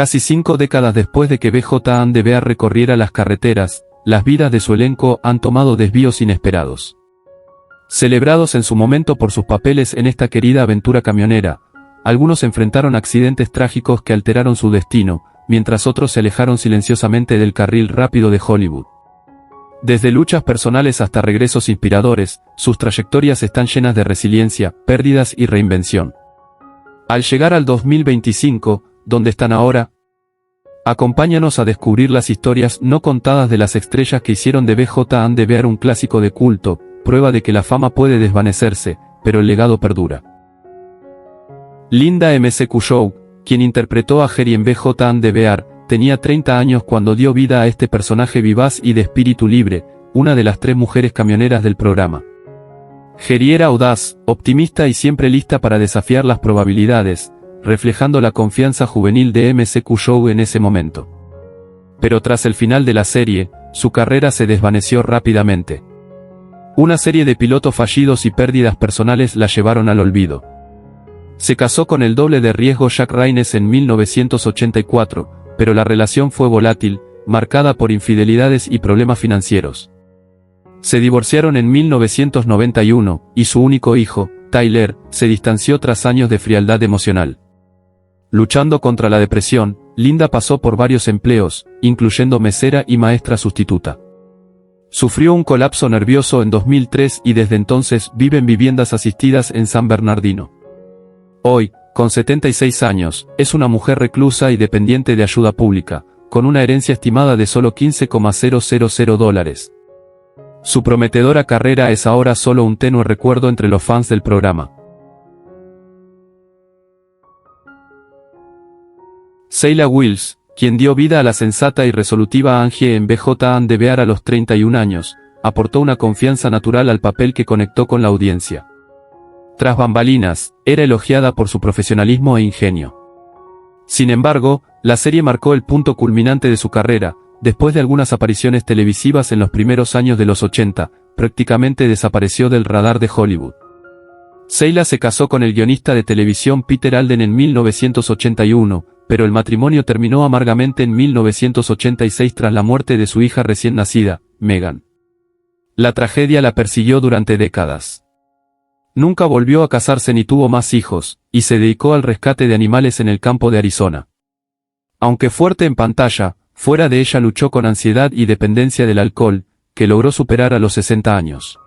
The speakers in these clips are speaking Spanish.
Casi 5 décadas después de que BJ and the Bear recorriera las carreteras, las vidas de su elenco han tomado desvíos inesperados. Celebrados en su momento por sus papeles en esta querida aventura camionera, algunos enfrentaron accidentes trágicos que alteraron su destino, mientras otros se alejaron silenciosamente del carril rápido de Hollywood. Desde luchas personales hasta regresos inspiradores, sus trayectorias están llenas de resiliencia, pérdidas y reinvención. Al llegar al 2025, ¿dónde están ahora? Acompáñanos a descubrir las historias no contadas de las estrellas que hicieron de BJ and the Bear un clásico de culto, prueba de que la fama puede desvanecerse, pero el legado perdura. Linda McCullough, quien interpretó a Geri en BJ and the Bear, tenía 30 años cuando dio vida a este personaje vivaz y de espíritu libre, una de las 3 mujeres camioneras del programa. Geri era audaz, optimista y siempre lista para desafiar las probabilidades, reflejando la confianza juvenil de McCullough en ese momento. Pero tras el final de la serie, su carrera se desvaneció rápidamente. Una serie de pilotos fallidos y pérdidas personales la llevaron al olvido. Se casó con el doble de riesgo Jack Raines en 1984, pero la relación fue volátil, marcada por infidelidades y problemas financieros. Se divorciaron en 1991, y su único hijo, Tyler, se distanció tras años de frialdad emocional. Luchando contra la depresión, Linda pasó por varios empleos, incluyendo mesera y maestra sustituta. Sufrió un colapso nervioso en 2003 y desde entonces vive en viviendas asistidas en San Bernardino. Hoy, con 76 años, es una mujer reclusa y dependiente de ayuda pública, con una herencia estimada de solo $15,000. Su prometedora carrera es ahora solo un tenue recuerdo entre los fans del programa. Sheila Wills, quien dio vida a la sensata y resolutiva Angie en BJ and the Bear a los 31 años, aportó una confianza natural al papel que conectó con la audiencia. Tras bambalinas, era elogiada por su profesionalismo e ingenio. Sin embargo, la serie marcó el punto culminante de su carrera. Después de algunas apariciones televisivas en los primeros años de los 80, prácticamente desapareció del radar de Hollywood. Sheila se casó con el guionista de televisión Peter Alden en 1981, pero el matrimonio terminó amargamente en 1986 tras la muerte de su hija recién nacida, Megan. La tragedia la persiguió durante décadas. Nunca volvió a casarse ni tuvo más hijos, y se dedicó al rescate de animales en el campo de Arizona. Aunque fuerte en pantalla, fuera de ella luchó con ansiedad y dependencia del alcohol, que logró superar a los 60 años.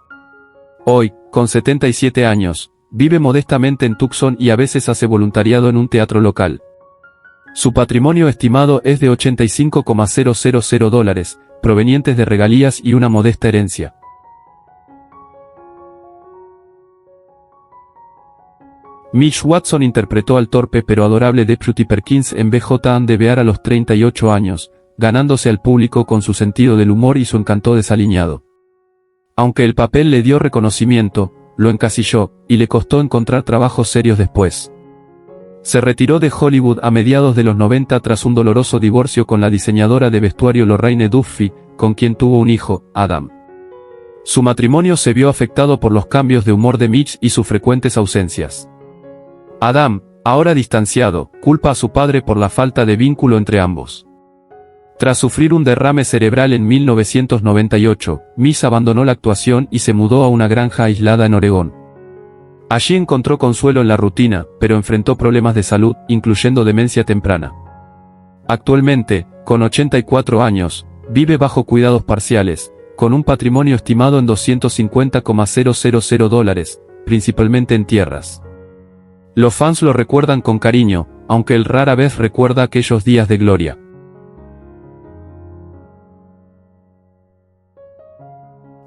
Hoy, con 77 años, vive modestamente en Tucson y a veces hace voluntariado en un teatro local. Su patrimonio estimado es de $85,000, provenientes de regalías y una modesta herencia. Mitch Watson interpretó al torpe pero adorable Deputy Perkins en BJ and the Bear a los 38 años, ganándose al público con su sentido del humor y su encanto desaliñado. Aunque el papel le dio reconocimiento, lo encasilló, y le costó encontrar trabajos serios después. Se retiró de Hollywood a mediados de los 90 tras un doloroso divorcio con la diseñadora de vestuario Lorraine Duffy, con quien tuvo un hijo, Adam. Su matrimonio se vio afectado por los cambios de humor de Mitch y sus frecuentes ausencias. Adam, ahora distanciado, culpa a su padre por la falta de vínculo entre ambos. Tras sufrir un derrame cerebral en 1998, Mitch abandonó la actuación y se mudó a una granja aislada en Oregón. Allí encontró consuelo en la rutina, pero enfrentó problemas de salud, incluyendo demencia temprana. Actualmente, con 84 años, vive bajo cuidados parciales, con un patrimonio estimado en $250,000, principalmente en tierras. Los fans lo recuerdan con cariño, aunque él rara vez recuerda aquellos días de gloria.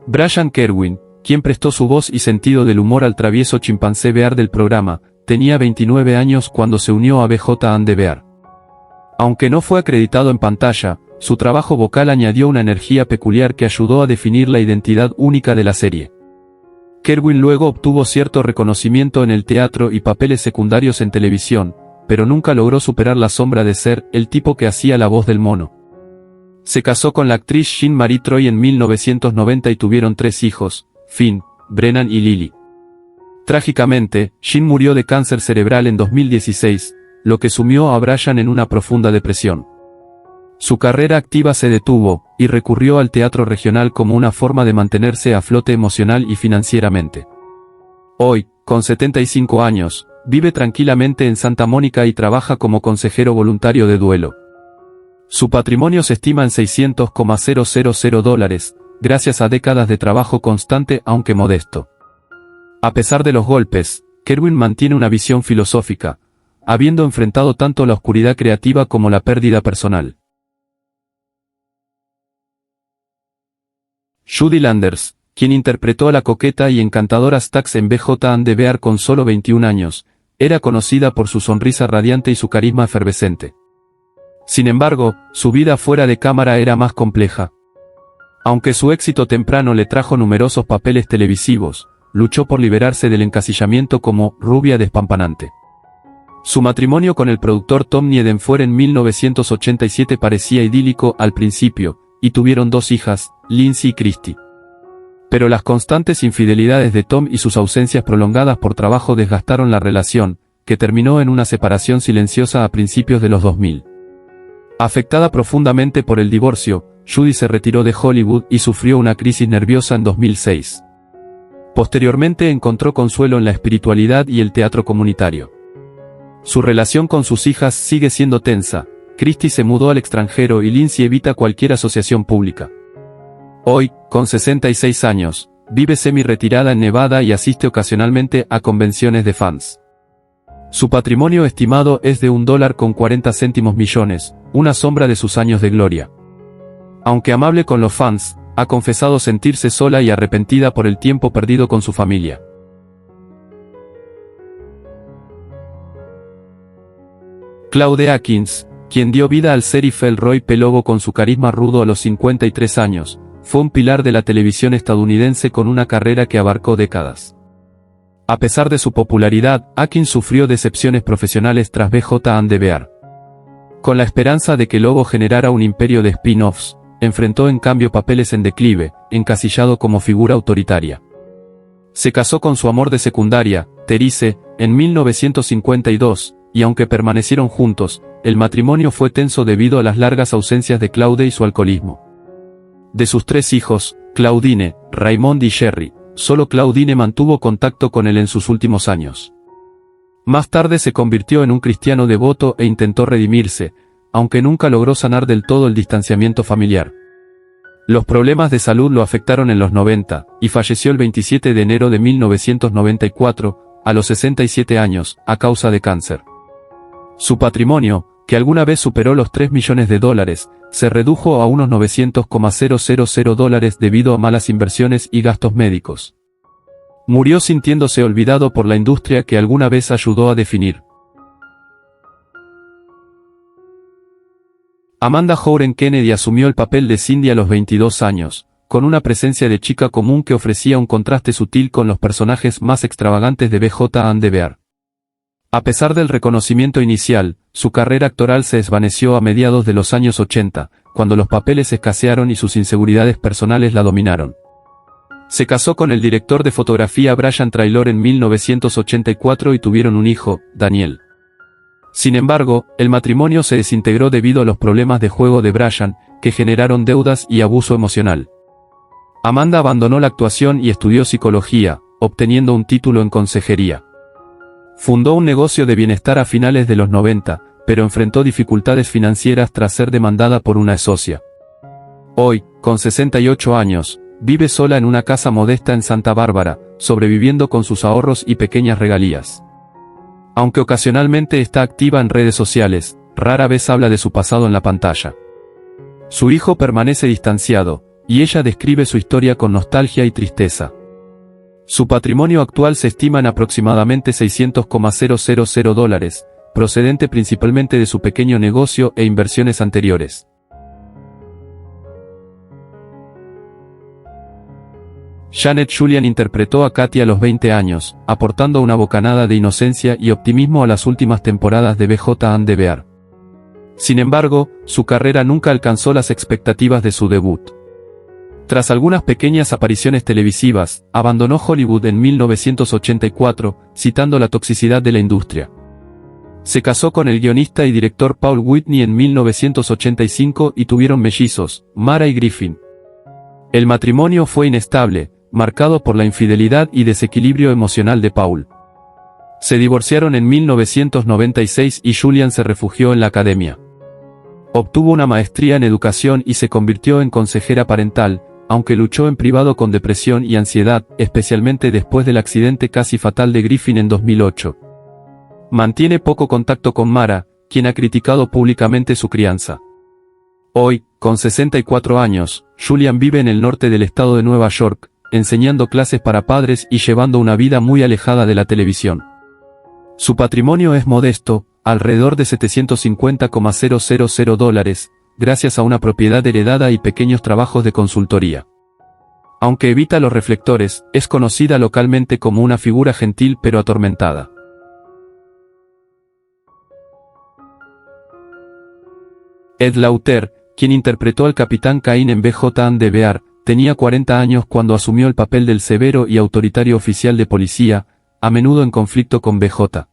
Brian Kerwin, quien prestó su voz y sentido del humor al travieso chimpancé Bear del programa, tenía 29 años cuando se unió a BJ and the Bear. Aunque no fue acreditado en pantalla, su trabajo vocal añadió una energía peculiar que ayudó a definir la identidad única de la serie. Kerwin luego obtuvo cierto reconocimiento en el teatro y papeles secundarios en televisión, pero nunca logró superar la sombra de ser el tipo que hacía la voz del mono. Se casó con la actriz Jean Marie Troy en 1990 y tuvieron 3 hijos, Finn, Brennan y Lily. Trágicamente, Jean murió de cáncer cerebral en 2016, lo que sumió a Brian en una profunda depresión. Su carrera activa se detuvo, y recurrió al teatro regional como una forma de mantenerse a flote emocional y financieramente. Hoy, con 75 años, vive tranquilamente en Santa Mónica y trabaja como consejero voluntario de duelo. Su patrimonio se estima en $600,000, gracias a décadas de trabajo constante aunque modesto. A pesar de los golpes, Kerwin mantiene una visión filosófica, habiendo enfrentado tanto la oscuridad creativa como la pérdida personal. Judy Landers, quien interpretó a la coqueta y encantadora Stax en BJ and the Bear con solo 21 años, era conocida por su sonrisa radiante y su carisma efervescente. Sin embargo, su vida fuera de cámara era más compleja. Aunque su éxito temprano le trajo numerosos papeles televisivos, luchó por liberarse del encasillamiento como rubia despampanante. Su matrimonio con el productor Tom Niedenfuer en 1987 parecía idílico al principio, y tuvieron 2 hijas, Lindsay y Christy. Pero las constantes infidelidades de Tom y sus ausencias prolongadas por trabajo desgastaron la relación, que terminó en una separación silenciosa a principios de los 2000. Afectada profundamente por el divorcio, Judy se retiró de Hollywood y sufrió una crisis nerviosa en 2006. Posteriormente encontró consuelo en la espiritualidad y el teatro comunitario. Su relación con sus hijas sigue siendo tensa. Christy se mudó al extranjero y Lindsay evita cualquier asociación pública. Hoy, con 66 años, vive semi-retirada en Nevada y asiste ocasionalmente a convenciones de fans. Su patrimonio estimado es de $1,40 millones, una sombra de sus años de gloria. Aunque amable con los fans, ha confesado sentirse sola y arrepentida por el tiempo perdido con su familia. Claude Akins, quien dio vida al sheriff Elroy P. Lobo con su carisma rudo a los 53 años, fue un pilar de la televisión estadounidense con una carrera que abarcó décadas. A pesar de su popularidad, Akins sufrió decepciones profesionales tras BJ and the Bear. Con la esperanza de que Lobo generara un imperio de spin-offs, enfrentó en cambio papeles en declive, encasillado como figura autoritaria. Se casó con su amor de secundaria, Therese, en 1952, y aunque permanecieron juntos, el matrimonio fue tenso debido a las largas ausencias de Claude y su alcoholismo. De sus 3 hijos, Claudine, Raymond y Sherry, solo Claudine mantuvo contacto con él en sus últimos años. Más tarde se convirtió en un cristiano devoto e intentó redimirse, aunque nunca logró sanar del todo el distanciamiento familiar. Los problemas de salud lo afectaron en los 90, y falleció el 27 de enero de 1994, a los 67 años, a causa de cáncer. Su patrimonio, que alguna vez superó los $3 millones, se redujo a unos $900,000 debido a malas inversiones y gastos médicos. Murió sintiéndose olvidado por la industria que alguna vez ayudó a definir. Amanda Houren Kennedy asumió el papel de Cindy a los 22 años, con una presencia de chica común que ofrecía un contraste sutil con los personajes más extravagantes de BJ and the Bear. A pesar del reconocimiento inicial, su carrera actoral se desvaneció a mediados de los años 80, cuando los papeles escasearon y sus inseguridades personales la dominaron. Se casó con el director de fotografía Brian Traylor en 1984 y tuvieron un hijo, Daniel. Sin embargo, el matrimonio se desintegró debido a los problemas de juego de Brian, que generaron deudas y abuso emocional. Amanda abandonó la actuación y estudió psicología, obteniendo un título en consejería. Fundó un negocio de bienestar a finales de los 90, pero enfrentó dificultades financieras tras ser demandada por una socia. Hoy, con 68 años, vive sola en una casa modesta en Santa Bárbara, sobreviviendo con sus ahorros y pequeñas regalías. Aunque ocasionalmente está activa en redes sociales, rara vez habla de su pasado en la pantalla. Su hijo permanece distanciado, y ella describe su historia con nostalgia y tristeza. Su patrimonio actual se estima en aproximadamente $600,000, procedente principalmente de su pequeño negocio e inversiones anteriores. Janet Julian interpretó a Katy a los 20 años, aportando una bocanada de inocencia y optimismo a las últimas temporadas de BJ and the Bear. Sin embargo, su carrera nunca alcanzó las expectativas de su debut. Tras algunas pequeñas apariciones televisivas, abandonó Hollywood en 1984, citando la toxicidad de la industria. Se casó con el guionista y director Paul Whitney en 1985 y tuvieron mellizos, Mara y Griffin. El matrimonio fue inestable, marcado por la infidelidad y desequilibrio emocional de Paul. Se divorciaron en 1996 y Julian se refugió en la academia. Obtuvo una maestría en educación y se convirtió en consejera parental, aunque luchó en privado con depresión y ansiedad, especialmente después del accidente casi fatal de Griffin en 2008. Mantiene poco contacto con Mara, quien ha criticado públicamente su crianza. Hoy, con 64 años, Julian vive en el norte del estado de Nueva York, enseñando clases para padres y llevando una vida muy alejada de la televisión. Su patrimonio es modesto, alrededor de $750,000, gracias a una propiedad heredada y pequeños trabajos de consultoría. Aunque evita los reflectores, es conocida localmente como una figura gentil pero atormentada. Ed Lauter, quien interpretó al capitán Cain en BJ and the Bear, tenía 40 años cuando asumió el papel del severo y autoritario oficial de policía, a menudo en conflicto con BJ.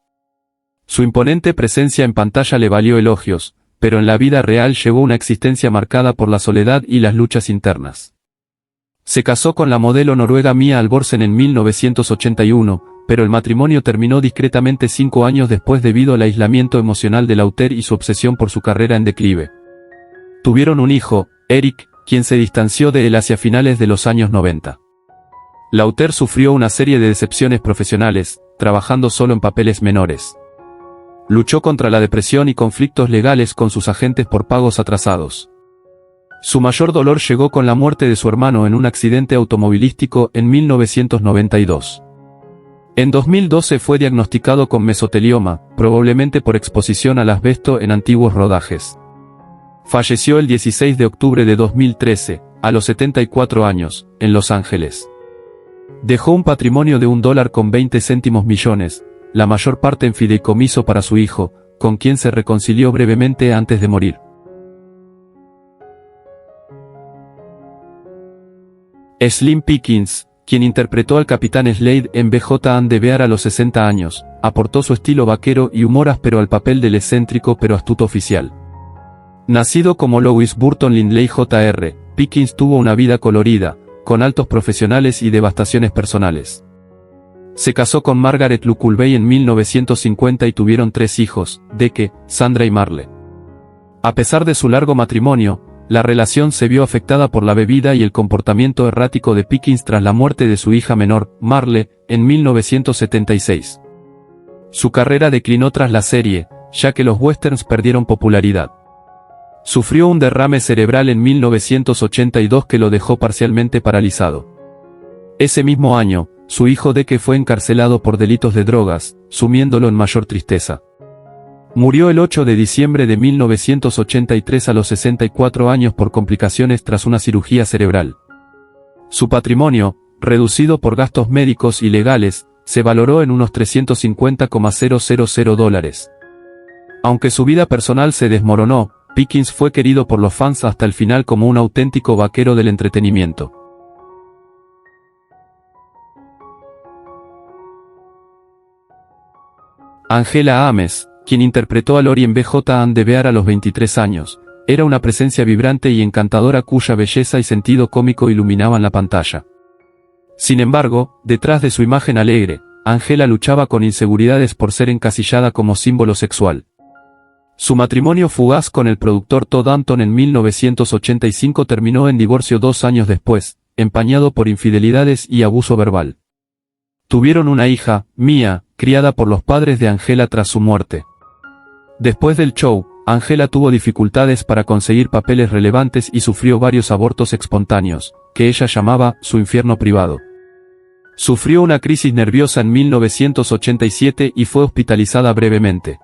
Su imponente presencia en pantalla le valió elogios, pero en la vida real llevó una existencia marcada por la soledad y las luchas internas. Se casó con la modelo noruega Mia Alborsen en 1981, pero el matrimonio terminó discretamente 5 años después debido al aislamiento emocional de Lauter y su obsesión por su carrera en declive. Tuvieron un hijo, Eric, quien se distanció de él hacia finales de los años 90. Lauter sufrió una serie de decepciones profesionales, trabajando solo en papeles menores. Luchó contra la depresión y conflictos legales con sus agentes por pagos atrasados. Su mayor dolor llegó con la muerte de su hermano en un accidente automovilístico en 1992. En 2012 fue diagnosticado con mesotelioma, probablemente por exposición al asbesto en antiguos rodajes. Falleció el 16 de octubre de 2013, a los 74 años, en Los Ángeles. Dejó un patrimonio de $1,20 millones, la mayor parte en fideicomiso para su hijo, con quien se reconcilió brevemente antes de morir. Slim Pickens, quien interpretó al capitán Slade en BJ and the Bear a los 60 años, aportó su estilo vaquero y humor áspero al papel del excéntrico pero astuto oficial. Nacido como Louis Burton Lindley Jr., Pickens tuvo una vida colorida, con altos profesionales y devastaciones personales. Se casó con Margaret Luculvey en 1950 y tuvieron 3 hijos, Deke, Sandra y Marle. A pesar de su largo matrimonio, la relación se vio afectada por la bebida y el comportamiento errático de Pickens tras la muerte de su hija menor, Marle, en 1976. Su carrera declinó tras la serie, ya que los westerns perdieron popularidad. Sufrió un derrame cerebral en 1982 que lo dejó parcialmente paralizado. Ese mismo año, su hijo Deke fue encarcelado por delitos de drogas, sumiéndolo en mayor tristeza. Murió el 8 de diciembre de 1983 a los 64 años por complicaciones tras una cirugía cerebral. Su patrimonio, reducido por gastos médicos y legales, se valoró en unos $350,000. Aunque su vida personal se desmoronó, Pickens fue querido por los fans hasta el final como un auténtico vaquero del entretenimiento. Angela Ames, quien interpretó a Lori en BJ and the Bear a los 23 años, era una presencia vibrante y encantadora cuya belleza y sentido cómico iluminaban la pantalla. Sin embargo, detrás de su imagen alegre, Angela luchaba con inseguridades por ser encasillada como símbolo sexual. Su matrimonio fugaz con el productor Todd Anton en 1985 terminó en divorcio 2 años después, empañado por infidelidades y abuso verbal. Tuvieron una hija, Mia, criada por los padres de Angela tras su muerte. Después del show, Angela tuvo dificultades para conseguir papeles relevantes y sufrió varios abortos espontáneos, que ella llamaba su infierno privado. Sufrió una crisis nerviosa en 1987 y fue hospitalizada brevemente.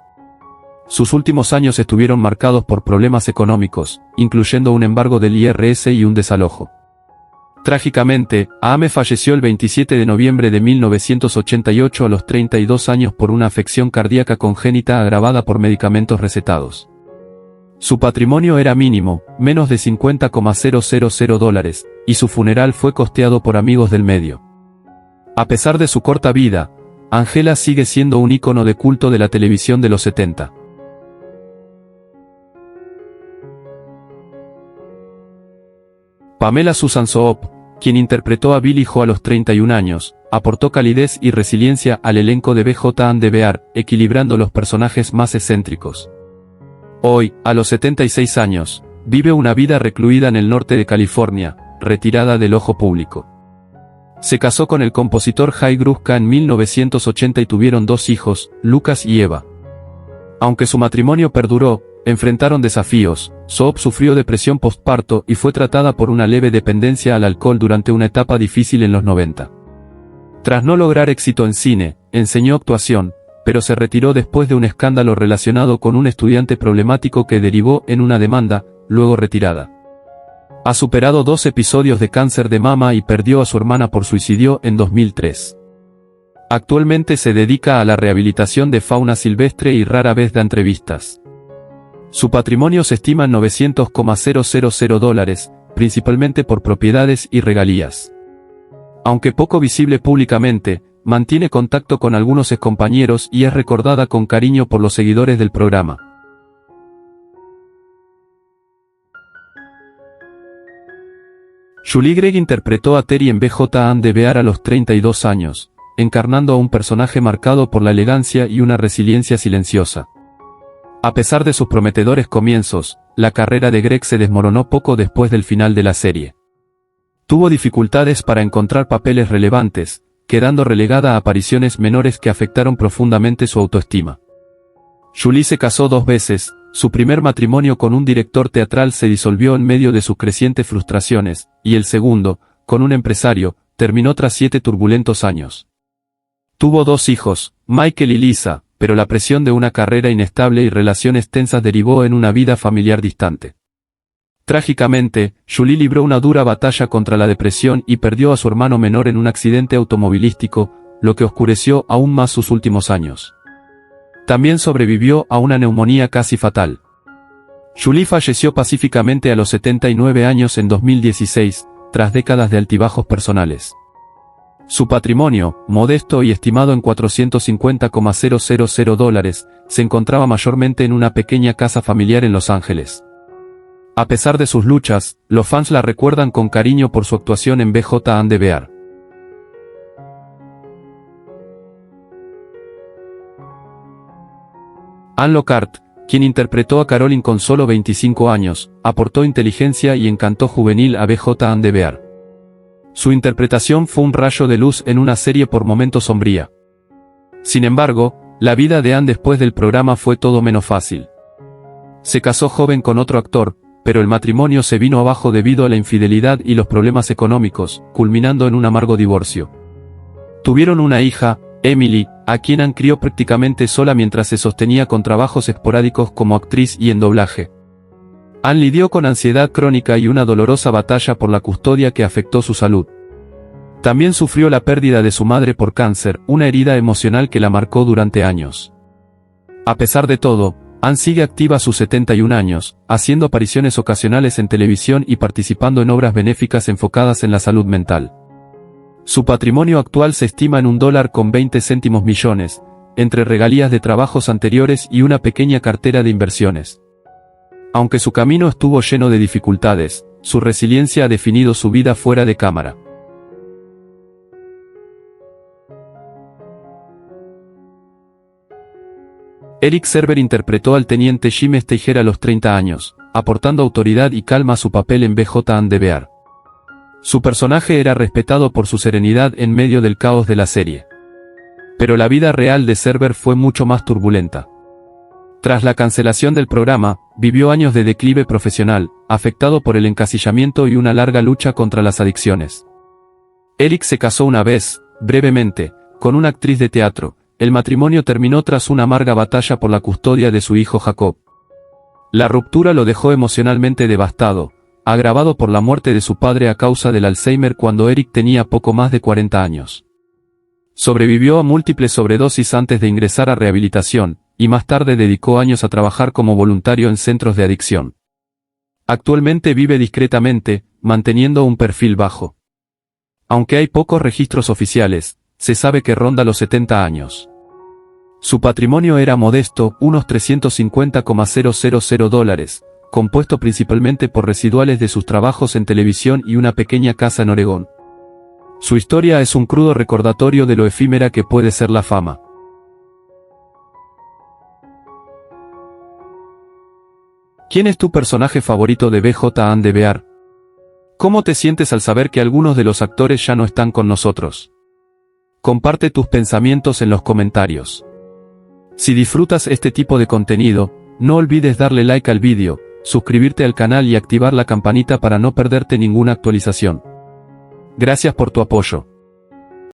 Sus últimos años estuvieron marcados por problemas económicos, incluyendo un embargo del IRS y un desalojo. Trágicamente, Ames falleció el 27 de noviembre de 1988 a los 32 años por una afección cardíaca congénita agravada por medicamentos recetados. Su patrimonio era mínimo, menos de $50,000, y su funeral fue costeado por amigos del medio. A pesar de su corta vida, Angela sigue siendo un ícono de culto de la televisión de los 70. Pamela Susan Soop, quien interpretó a Billie Jo a los 31 años, aportó calidez y resiliencia al elenco de BJ and the Bear, equilibrando los personajes más excéntricos. Hoy, a los 76 años, vive una vida recluida en el norte de California, retirada del ojo público. Se casó con el compositor Jay Gruszka en 1980 y tuvieron 2 hijos, Lucas y Eva. Aunque su matrimonio perduró, enfrentaron desafíos. Soop sufrió depresión postparto y fue tratada por una leve dependencia al alcohol durante una etapa difícil en los 90. Tras no lograr éxito en cine, enseñó actuación, pero se retiró después de un escándalo relacionado con un estudiante problemático que derivó en una demanda, luego retirada. Ha superado 2 episodios de cáncer de mama y perdió a su hermana por suicidio en 2003. Actualmente se dedica a la rehabilitación de fauna silvestre y rara vez da entrevistas. Su patrimonio se estima en $900,000, principalmente por propiedades y regalías. Aunque poco visible públicamente, mantiene contacto con algunos excompañeros y es recordada con cariño por los seguidores del programa. Julie Gregg interpretó a Terry en BJ and the Bear a los 32 años, encarnando a un personaje marcado por la elegancia y una resiliencia silenciosa. A pesar de sus prometedores comienzos, la carrera de Gregg se desmoronó poco después del final de la serie. Tuvo dificultades para encontrar papeles relevantes, quedando relegada a apariciones menores que afectaron profundamente su autoestima. Julie se casó 2 veces, su primer matrimonio con un director teatral se disolvió en medio de sus crecientes frustraciones, y el segundo, con un empresario, terminó tras 7 turbulentos años. Tuvo 2 hijos, Michael y Lisa, pero la presión de una carrera inestable y relaciones tensas derivó en una vida familiar distante. Trágicamente, Julie libró una dura batalla contra la depresión y perdió a su hermano menor en un accidente automovilístico, lo que oscureció aún más sus últimos años. También sobrevivió a una neumonía casi fatal. Julie falleció pacíficamente a los 79 años en 2016, tras décadas de altibajos personales. Su patrimonio, modesto y estimado en $450,000, se encontraba mayormente en una pequeña casa familiar en Los Ángeles. A pesar de sus luchas, los fans la recuerdan con cariño por su actuación en BJ and the Bear. Anne Lockhart, quien interpretó a Caroline con solo 25 años, aportó inteligencia y encanto juvenil a BJ and the Bear. Su interpretación fue un rayo de luz en una serie por momentos sombría. Sin embargo, la vida de Anne después del programa fue todo menos fácil. Se casó joven con otro actor, pero el matrimonio se vino abajo debido a la infidelidad y los problemas económicos, culminando en un amargo divorcio. Tuvieron una hija, Emily, a quien Anne crió prácticamente sola mientras se sostenía con trabajos esporádicos como actriz y en doblaje. Anne lidió con ansiedad crónica y una dolorosa batalla por la custodia que afectó su salud. También sufrió la pérdida de su madre por cáncer, una herida emocional que la marcó durante años. A pesar de todo, Anne sigue activa a sus 71 años, haciendo apariciones ocasionales en televisión y participando en obras benéficas enfocadas en la salud mental. Su patrimonio actual se estima en $1,20 millones, entre regalías de trabajos anteriores y una pequeña cartera de inversiones. Aunque su camino estuvo lleno de dificultades, su resiliencia ha definido su vida fuera de cámara. Eric Server interpretó al teniente Jim Steiger a los 30 años, aportando autoridad y calma a su papel en BJ and the Bear. Su personaje era respetado por su serenidad en medio del caos de la serie. Pero la vida real de Server fue mucho más turbulenta. Tras la cancelación del programa, vivió años de declive profesional, afectado por el encasillamiento y una larga lucha contra las adicciones. Eric se casó una vez, brevemente, con una actriz de teatro. El matrimonio terminó tras una amarga batalla por la custodia de su hijo Jacob. La ruptura lo dejó emocionalmente devastado, agravado por la muerte de su padre a causa del Alzheimer cuando Eric tenía poco más de 40 años. Sobrevivió a múltiples sobredosis antes de ingresar a rehabilitación, y más tarde dedicó años a trabajar como voluntario en centros de adicción. Actualmente vive discretamente, manteniendo un perfil bajo. Aunque hay pocos registros oficiales, Se sabe que ronda los 70 años. Su patrimonio era modesto, unos $350,000, compuesto principalmente por residuales de sus trabajos en televisión y una pequeña casa en Oregón. Su historia es un crudo recordatorio de lo efímera que puede ser la fama. ¿Quién es tu personaje favorito de BJ and the Bear? ¿Cómo te sientes al saber que algunos de los actores ya no están con nosotros? Comparte tus pensamientos en los comentarios. Si disfrutas este tipo de contenido, no olvides darle like al vídeo, suscribirte al canal y activar la campanita para no perderte ninguna actualización. Gracias por tu apoyo.